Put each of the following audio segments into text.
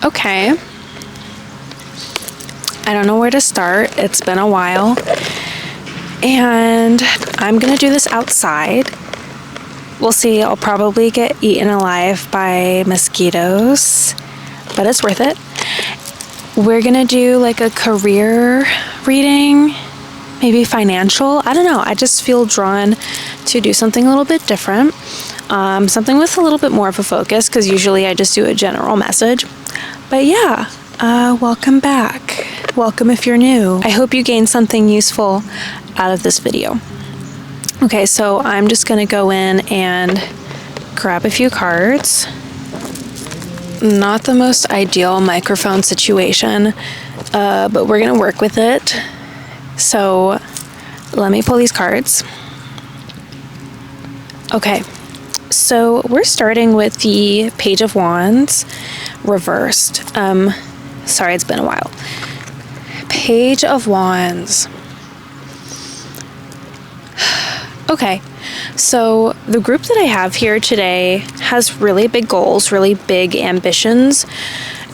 Okay. I don't know where to start. It's been a while. And I'm gonna do this outside. We'll see, I'll probably get eaten alive by mosquitoes, but it's worth it. We're gonna do like a career reading, maybe financial. I don't know, I just feel drawn to do something a little bit different. Something with a little bit more of a focus, because usually I just do a general message. But yeah, welcome back. Welcome if you're new. I hope you gained something useful out of this video. Okay, so I'm just gonna go in and grab a few cards. Not the most ideal microphone situation, but we're gonna work with it. So let me pull these cards. Okay, so we're starting with the Page of Wands reversed. Sorry, it's been a while. Page of Wands. Okay, so the group that I have here today has really big goals, really big ambitions,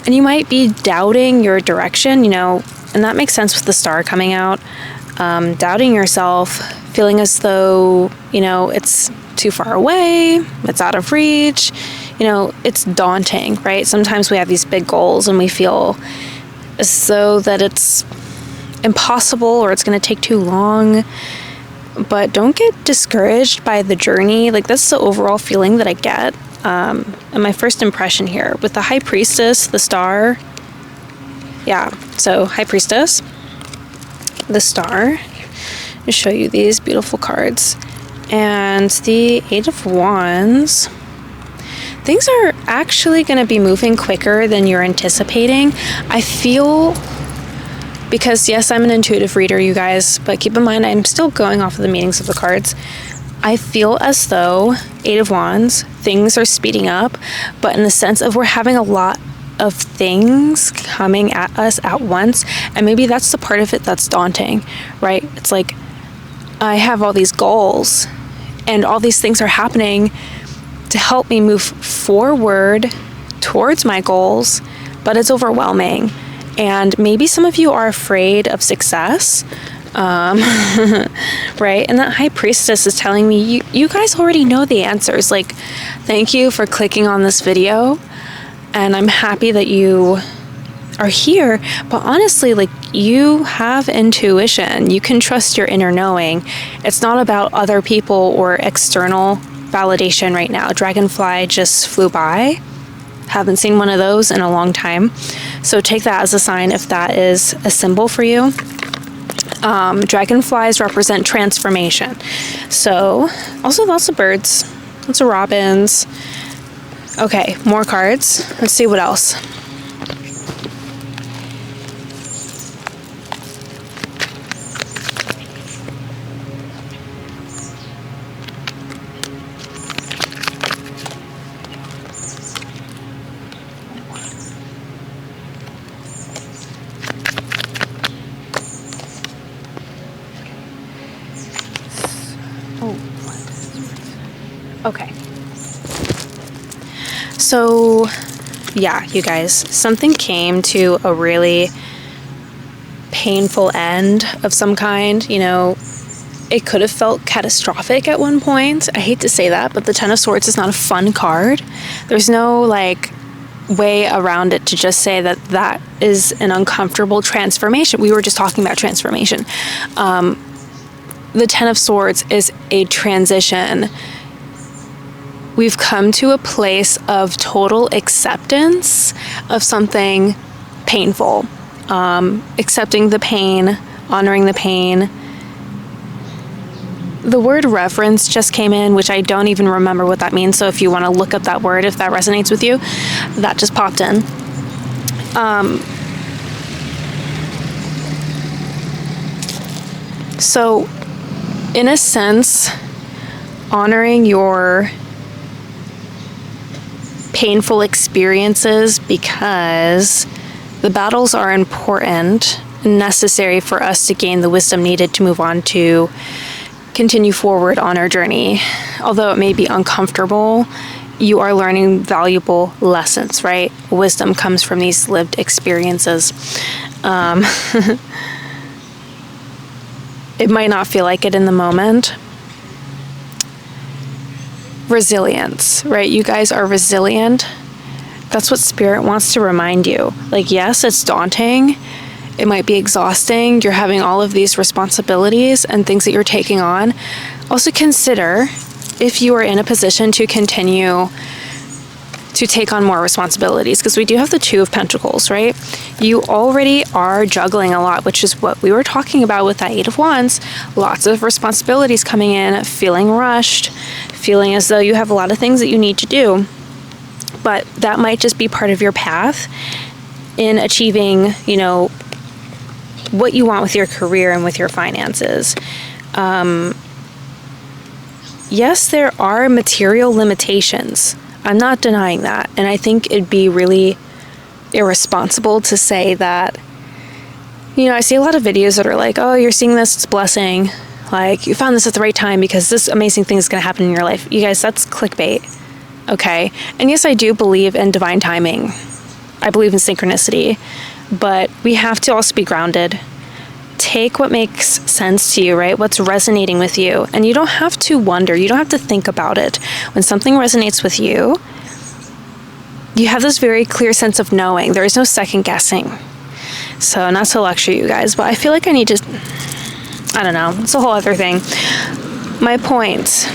and you might be doubting your direction, and that makes sense with the star coming out. Doubting yourself, feeling as though, it's too far away, it's out of reach, it's daunting, right? Sometimes we have these big goals and we feel as though that it's impossible or it's going to take too long. But don't get discouraged by the journey. Like, that's the overall feeling that I get. And my first impression here with the High Priestess, the star. Yeah, so High Priestess, the star. I'll show you these beautiful cards. And the Eight of Wands. Things are actually going to be moving quicker than you're anticipating. I feel... Because yes, I'm an intuitive reader, you guys, but keep in mind I'm still going off of the meanings of the cards. I feel as though Eight of Wands, things are speeding up, but in the sense of we're having a lot of things coming at us at once, and maybe that's the part of it that's daunting, right? It's like I have all these goals and all these things are happening to help me move forward towards my goals, but it's overwhelming. And maybe some of you are afraid of success, right? And that High Priestess is telling me, you guys already know the answers. Like, thank you for clicking on this video. And I'm happy that you are here. But honestly, like, you have intuition. You can trust your inner knowing. It's not about other people or external validation right now. Dragonfly just flew by. Haven't seen one of those in a long time. So take that as a sign if that is a symbol for you. Dragonflies represent transformation. So also lots of birds, lots of robins. Okay, more cards. Let's see what else. Okay. So, yeah, you guys, something came to a really painful end of some kind. It could have felt catastrophic at one point. I hate to say that, but the Ten of Swords is not a fun card. There's no, way around it to just say that that is an uncomfortable transformation. We were just talking about transformation. The Ten of Swords is a transition. We've come to a place of total acceptance of something painful. Accepting the pain, honoring the pain. The word reverence just came in, which I don't even remember what that means. So if you want to look up that word, if that resonates with you, that just popped in. So in a sense, honoring your painful experiences, because the battles are important and necessary for us to gain the wisdom needed to move on to continue forward on our journey. Although it may be uncomfortable, you are learning valuable lessons, right? Wisdom comes from these lived experiences. It might not feel like it in the moment. Resilience, right? You guys are resilient. That's what Spirit wants to remind you. Like, yes, it's daunting. It might be exhausting. You're having all of these responsibilities and things that you're taking on. Also consider if you are in a position to continue to take on more responsibilities, because we do have the Two of Pentacles, right? You already are juggling a lot, which is what we were talking about with that Eight of Wands. Lots of responsibilities coming in, feeling rushed, feeling as though you have a lot of things that you need to do. But that might just be part of your path in achieving, you know, what you want with your career and with your finances. Yes, there are material limitations. I'm not denying that. And I think it'd be really irresponsible to say that, you know, I see a lot of videos that are like, oh, you're seeing this, it's a blessing. Like, you found this at the right time because this amazing thing is going to happen in your life. You guys, that's clickbait. Okay. And yes, I do believe in divine timing. I believe in synchronicity, but we have to also be grounded. Take what makes sense to you, right? What's resonating with you. And you don't have to wonder. You don't have to think about it. When something resonates with you, you have this very clear sense of knowing. There is no second guessing. So not to lecture you guys, but I feel like I need to, I don't know. It's a whole other thing. My point.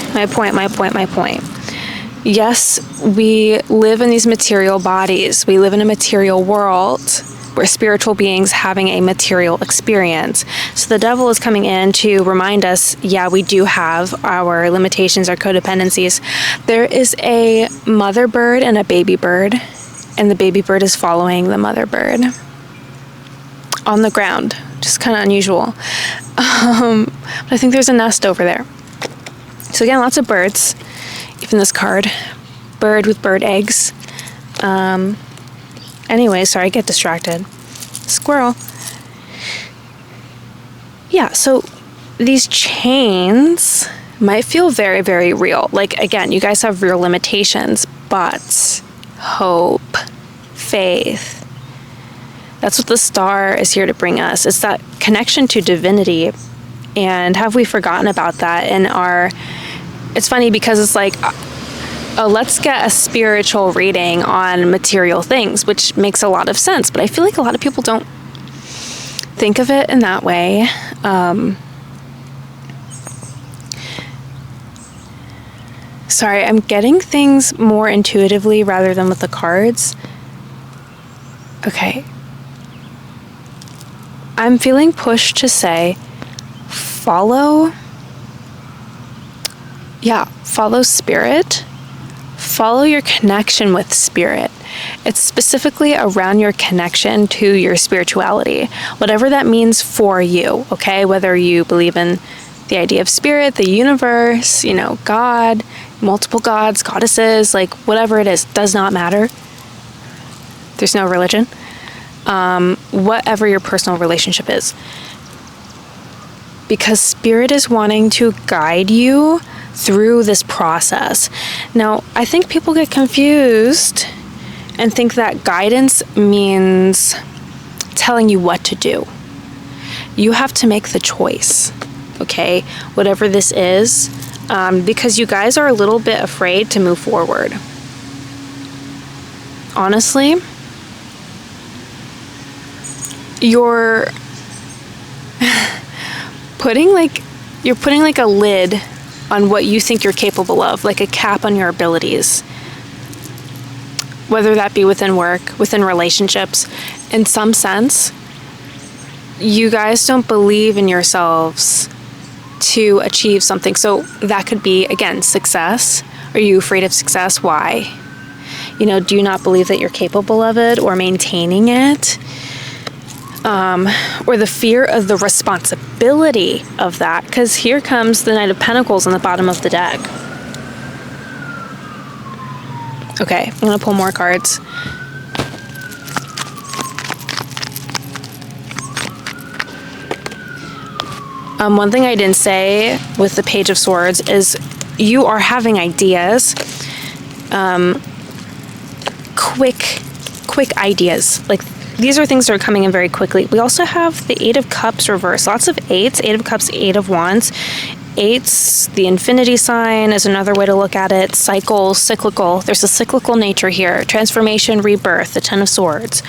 Yes, we live in these material bodies. We live in a material world. We're spiritual beings having a material experience. So the devil is coming in to remind us, yeah, we do have our limitations, our codependencies. There is a mother bird and a baby bird, and the baby bird is following the mother bird on the ground. Just kind of unusual. But I think there's a nest over there. So again, lots of birds. Even this card, bird with bird eggs. Anyway, sorry, I get distracted. Squirrel. Yeah, so these chains might feel very, very real. Like, again, you guys have real limitations, but hope, faith, that's what the star is here to bring us. It's that connection to divinity. And have we forgotten about that in our... It's funny because it's like... oh, let's get a spiritual reading on material things, which makes a lot of sense. But I feel like a lot of people don't think of it in that way. Sorry, I'm getting things more intuitively rather than with the cards. Okay. I'm feeling pushed to say, follow spirit. Follow your connection with spirit. It's specifically around your connection to your spirituality, whatever that means for you, okay? Whether you believe in the idea of spirit, the universe, you know, God, multiple gods, goddesses, like whatever it is, does not matter. There's no religion. Whatever your personal relationship is. Because spirit is wanting to guide you through this process. Now, I think people get confused and think that guidance means telling you what to do. You have to make the choice, okay? Whatever this is, because you guys are a little bit afraid to move forward. Honestly, you're putting like a lid on what you think you're capable of, like a cap on your abilities. Whether that be within work, within relationships, in some sense, you guys don't believe in yourselves to achieve something. So that could be, again, success. Are you afraid of success? Why? You know, do you not believe that you're capable of it or maintaining it? Or the fear of the responsibility of that, because here comes the Knight of Pentacles on the bottom of the deck. Okay, I'm going to pull more cards. One thing I didn't say with the Page of Swords is you are having ideas quick ideas. Like, these are things that are coming in very quickly. We also have the Eight of Cups reversed. Lots of eights. Eight of Cups, Eight of Wands. Eights, the infinity sign is another way to look at it. Cycle, cyclical. There's a cyclical nature here. Transformation, rebirth, the Ten of Swords.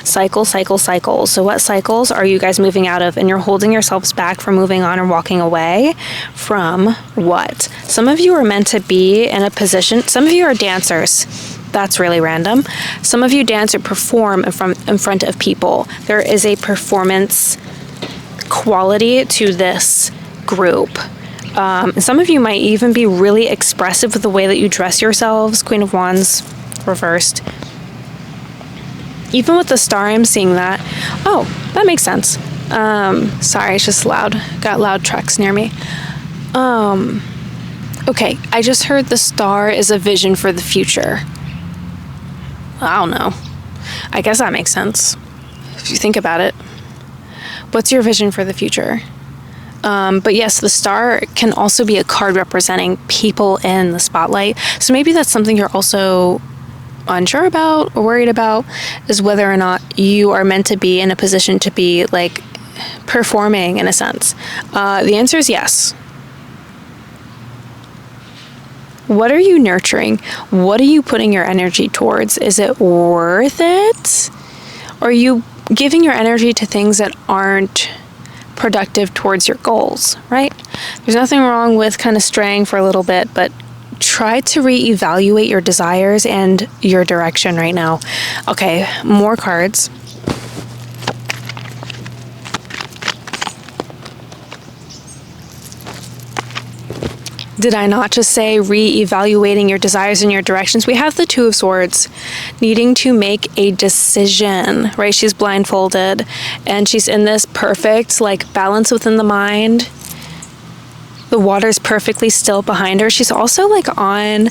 Cycle, cycle, cycle. So what cycles are you guys moving out of? And you're holding yourselves back from moving on or walking away from what? Some of you are meant to be in a position. Some of you are dancers. That's really random. Some of you dance or perform in front of people. There is a performance quality to this group. Some of you might even be really expressive with the way that you dress yourselves. Queen of Wands reversed. Even with the star, I'm seeing that. Oh, that makes sense. Sorry, it's just loud. Got loud trucks near me. Okay, I just heard the star is a vision for the future. I don't know. I guess that makes sense if you think about it. What's your vision for the future? But yes, the star can also be a card representing people in the spotlight. So maybe that's something you're also unsure about or worried about, is whether or not you are meant to be in a position to be like performing in a sense. The answer is yes. What are you nurturing? What are you putting your energy towards? Is it worth it? Or are you giving your energy to things that aren't productive towards your goals, right? There's nothing wrong with kind of straying for a little bit, but try to reevaluate your desires and your direction right now. Okay, more cards. Did I not just say re-evaluating your desires and your directions? We have the Two of Swords needing to make a decision, right? She's blindfolded and she's in this perfect like balance within the mind. The water's perfectly still behind her. She's also like on,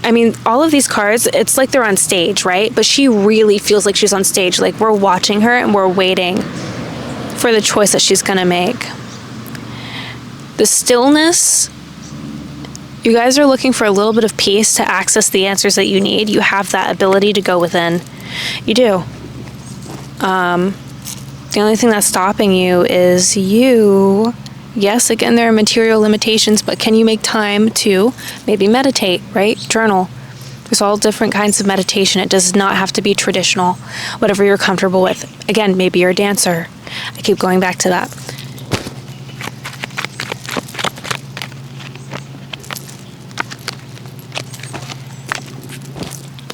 I mean, all of these cards, it's like they're on stage, right? But she really feels like she's on stage. Like we're watching her and we're waiting for the choice that she's gonna make. The stillness, you guys are looking for a little bit of peace to access the answers that you need. You have that ability to go within. You do. The only thing that's stopping you is you. Yes, again, there are material limitations, but can you make time to maybe meditate, right? Journal. There's all different kinds of meditation. It does not have to be traditional, whatever you're comfortable with. Again, maybe you're a dancer. I keep going back to that.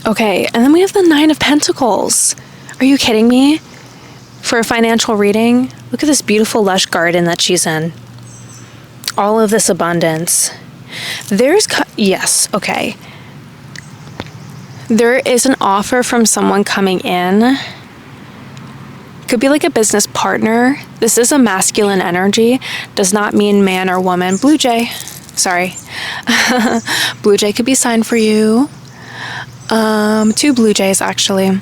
Okay, and then we have the Nine of Pentacles. Are you kidding me? For a financial reading, look at this beautiful lush garden that she's in. All of this abundance. Yes, okay. There is an offer from someone coming in. Could be like a business partner. This is a masculine energy. Does not mean man or woman. Blue Jay. Sorry. Blue Jay could be signed for you. 2 Blue Jays, actually.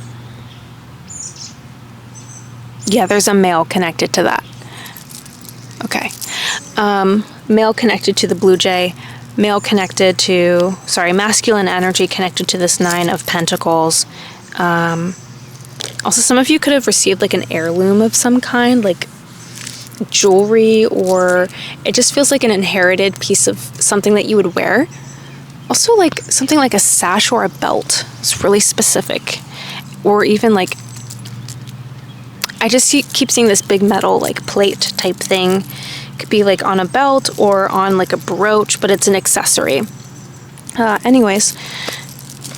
Yeah, there's a male connected to that. Okay. Male connected to the Blue Jay. Masculine energy connected to this Nine of Pentacles. Also, some of you could have received like an heirloom of some kind, like jewelry, or it just feels like an inherited piece of something that you would wear. Also, like something like a sash or a belt. It's really specific. Or even like, I just keep seeing this big metal like plate type thing. It could be like on a belt or on like a brooch, but it's an accessory. Anyways,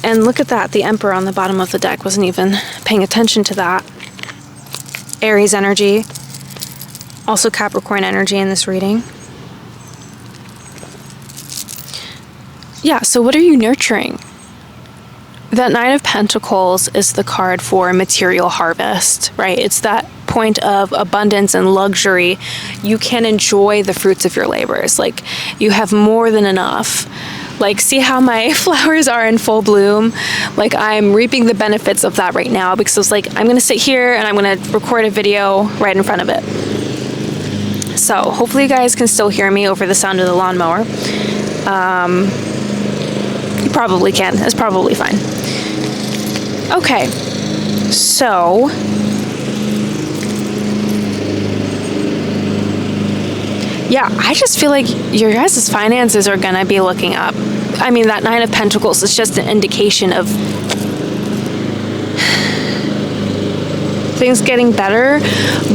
and look at that. The Emperor on the bottom of the deck. Wasn't even paying attention to that. Aries energy. Also Capricorn energy in this reading. Yeah, so what are you nurturing? That Nine of Pentacles is the card for material harvest, right? It's that point of abundance and luxury. You can enjoy the fruits of your labors. Like, you have more than enough. Like, see how my flowers are in full bloom? Like, I'm reaping the benefits of that right now, because it's like, I'm going to sit here and I'm going to record a video right in front of it. So hopefully you guys can still hear me over the sound of the lawnmower. probably can. It's probably fine. Okay. So, yeah, I just feel like your guys' finances are going to be looking up. I mean, that Nine of Pentacles is just an indication of things getting better,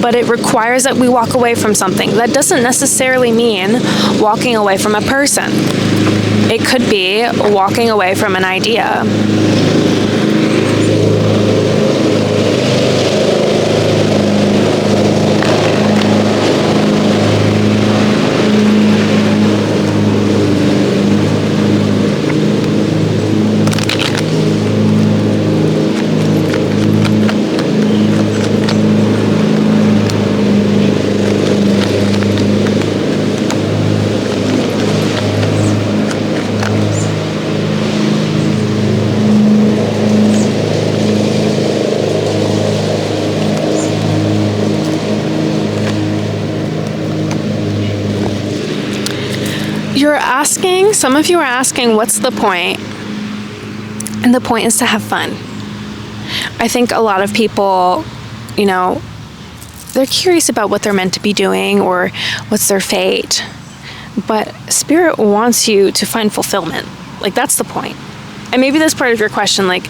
but it requires that we walk away from something. That doesn't necessarily mean walking away from a person. It could be walking away from an idea. Some of you are asking, what's the point? And the point is to have fun. I think a lot of people, they're curious about what they're meant to be doing or what's their fate. But Spirit wants you to find fulfillment. Like, that's the point. And maybe that's part of your question. Like,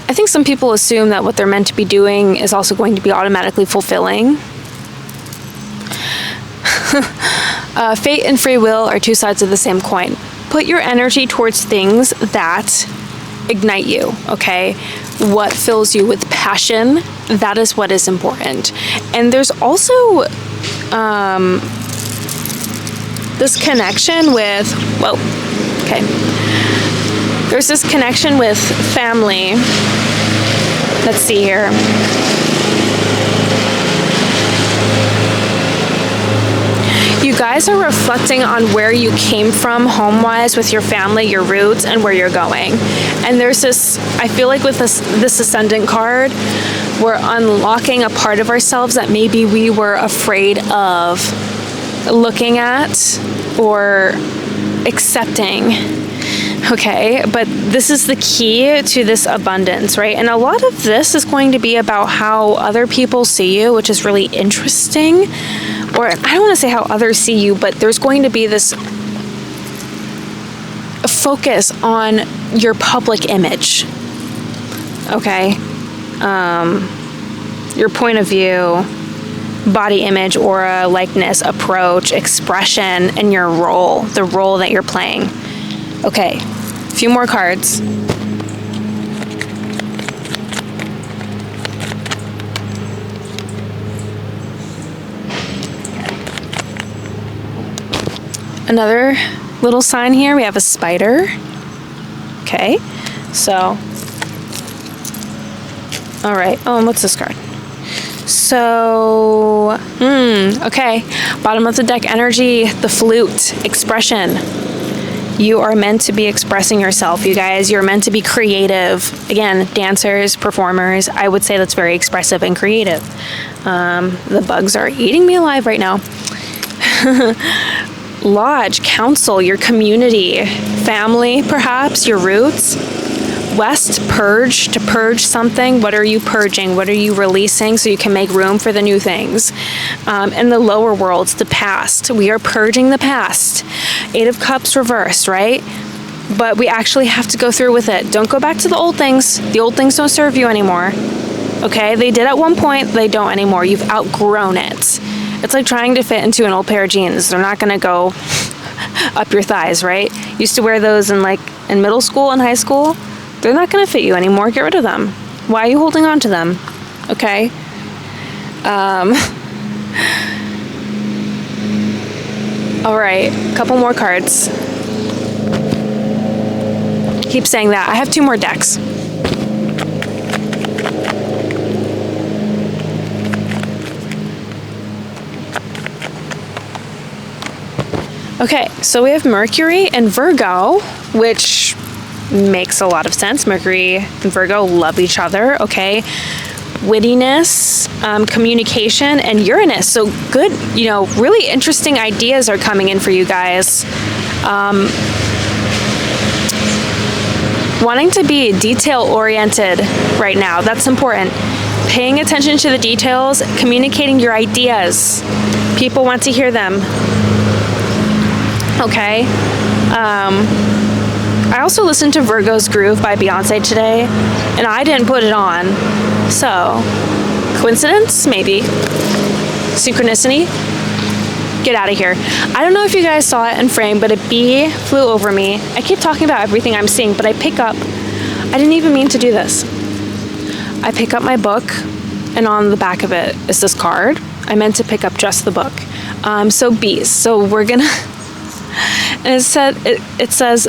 I think some people assume that what they're meant to be doing is also going to be automatically fulfilling. Fate and free will are two sides of the same coin. Put your energy towards things that ignite you, okay? What fills you with passion, that is what is important. And there's also this connection with, there's this connection with family. Let's see here. You guys are reflecting on where you came from home-wise with your family, your roots, and where you're going. And there's this, I feel like with this Ascendant card, we're unlocking a part of ourselves that maybe we were afraid of looking at or accepting. Okay, but this is the key to this abundance, right? And a lot of this is going to be about how other people see you, which is really interesting. Or I don't want to say how others see you, but there's going to be this focus on your public image. Okay? Your point of view, body image, aura, likeness, approach, expression, and your role, the role that you're playing. Okay, a few more cards. Another little sign here, we have a spider. Okay, so, all right, what's this card? So, okay, bottom of the deck energy, the flute, expression. You are meant to be expressing yourself, you guys. You're meant to be creative. Again, dancers, performers, I would say that's very expressive and creative. The bugs are eating me alive right now. Lodge, council, your community, family, perhaps, your roots. West, purge, to purge something. What are you purging? What are you releasing so you can make room for the new things? And the lower worlds, the past. We are purging the past. Eight of Cups reversed, right? But we actually have to go through with it. Don't go back to the old things. The old things don't serve you anymore. Okay? They did at one point. They don't anymore. You've outgrown it. It's like trying to fit into an old pair of jeans. They're not going to go up your thighs, right? Used to wear those in middle school and high school. They're not going to fit you anymore. Get rid of them. Why are you holding on to them? Okay? All right. A couple more cards. Keep saying that. I have 2 more decks. Okay, so we have Mercury and Virgo, which makes a lot of sense. Mercury and Virgo love each other, okay? Wittiness, communication, and Uranus. So good, really interesting ideas are coming in for you guys. wanting to be detail oriented right now. That's important. Paying attention to the details, communicating your ideas. People want to hear them. Okay. I also listened to Virgo's Groove by Beyonce today, and I didn't put it on. So, coincidence? Maybe. Synchronicity? Get out of here. I don't know if you guys saw it in frame, but a bee flew over me. I keep talking about everything I'm seeing, but I didn't even mean to do this. I pick up my book, and on the back of it is this card. I meant to pick up just the book. So bees. So we're gonna, and it says,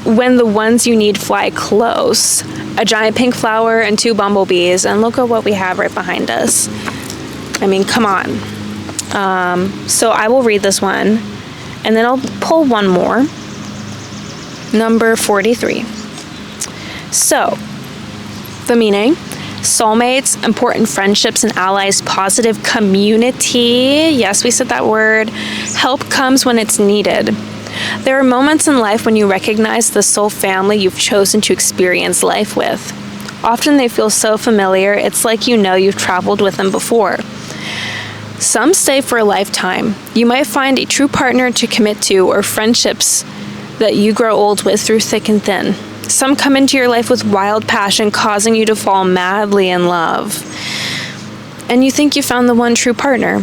when the ones you need fly close, a giant pink flower and 2 bumblebees, and look at what we have right behind us. I mean, come on. So I will read this one, and then I'll pull one more. Number 43. So, the meaning: soulmates, important friendships and allies, positive community. Yes, we said that word. Help comes when it's needed. There are moments in life when you recognize the soul family you've chosen to experience life with. Often they feel so familiar, it's like you've traveled with them before. Some stay for a lifetime. You might find a true partner to commit to, or friendships that you grow old with through thick and thin. Some come into your life with wild passion, causing you to fall madly in love. And you think you found the one true partner.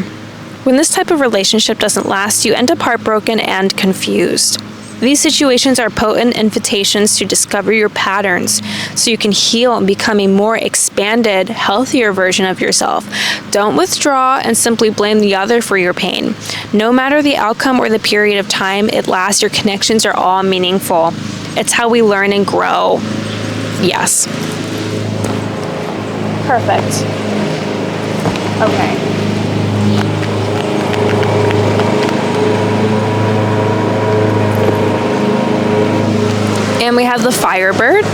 When this type of relationship doesn't last, you end up heartbroken and confused. These situations are potent invitations to discover your patterns so you can heal and become a more expanded, healthier version of yourself. Don't withdraw and simply blame the other for your pain. No matter the outcome or the period of time it lasts, your connections are all meaningful. It's how we learn and grow. Yes. Perfect. Okay. And we have the Firebird.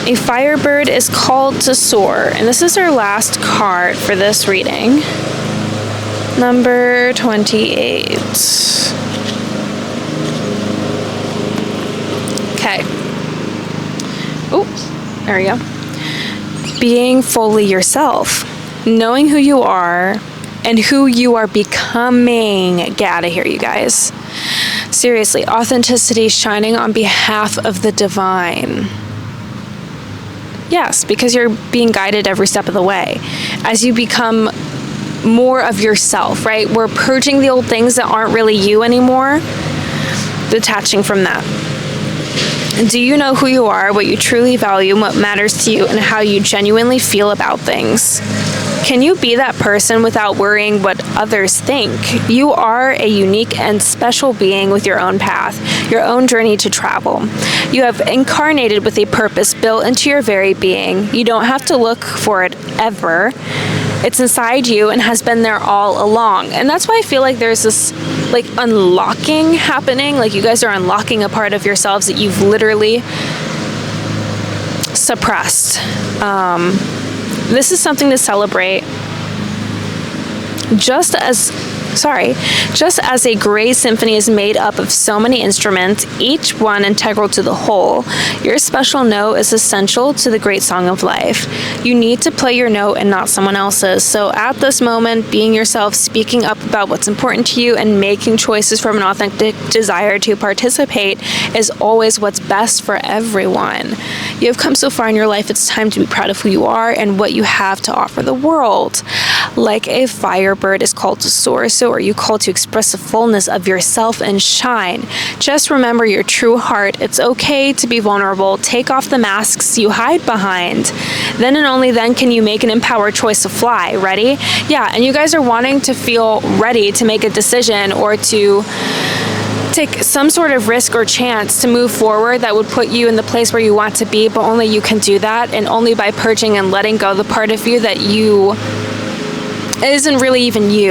A Firebird is called to soar, and this is our last card for this reading. Number 28. Okay. Oh, there we go. Being fully yourself. Knowing who you are and who you are becoming. Get out of here, you guys. Seriously, authenticity shining on behalf of the divine. Yes, because you're being guided every step of the way. As you become more of yourself, right? We're purging the old things that aren't really you anymore, detaching from that. Do you know who you are, what you truly value, and what matters to you, and how you genuinely feel about things? Can you be that person without worrying what others think? You are a unique and special being with your own path, your own journey to travel. You have incarnated with a purpose built into your very being. You don't have to look for it ever. It's inside you and has been there all along. And that's why I feel like there's this unlocking happening. Like you guys are unlocking a part of yourselves that you've literally suppressed. This is something to celebrate. Just as a great symphony is made up of so many instruments, each one integral to the whole, your special note is essential to the great song of life. You need to play your note and not someone else's. So at this moment, being yourself, speaking up about what's important to you, and making choices from an authentic desire to participate is always what's best for everyone. You have come so far in your life, it's time to be proud of who you are and what you have to offer the world. Like a firebird is called to soar, so are you called to express the fullness of yourself and shine. Just remember your true heart. It's okay to be vulnerable. Take off the masks you hide behind. Then and only then can you make an empowered choice to fly. Ready? Yeah, and you guys are wanting to feel ready to make a decision or to take some sort of risk or chance to move forward that would put you in the place where you want to be, but only you can do that, and only by purging and letting go the part of you that isn't really even you.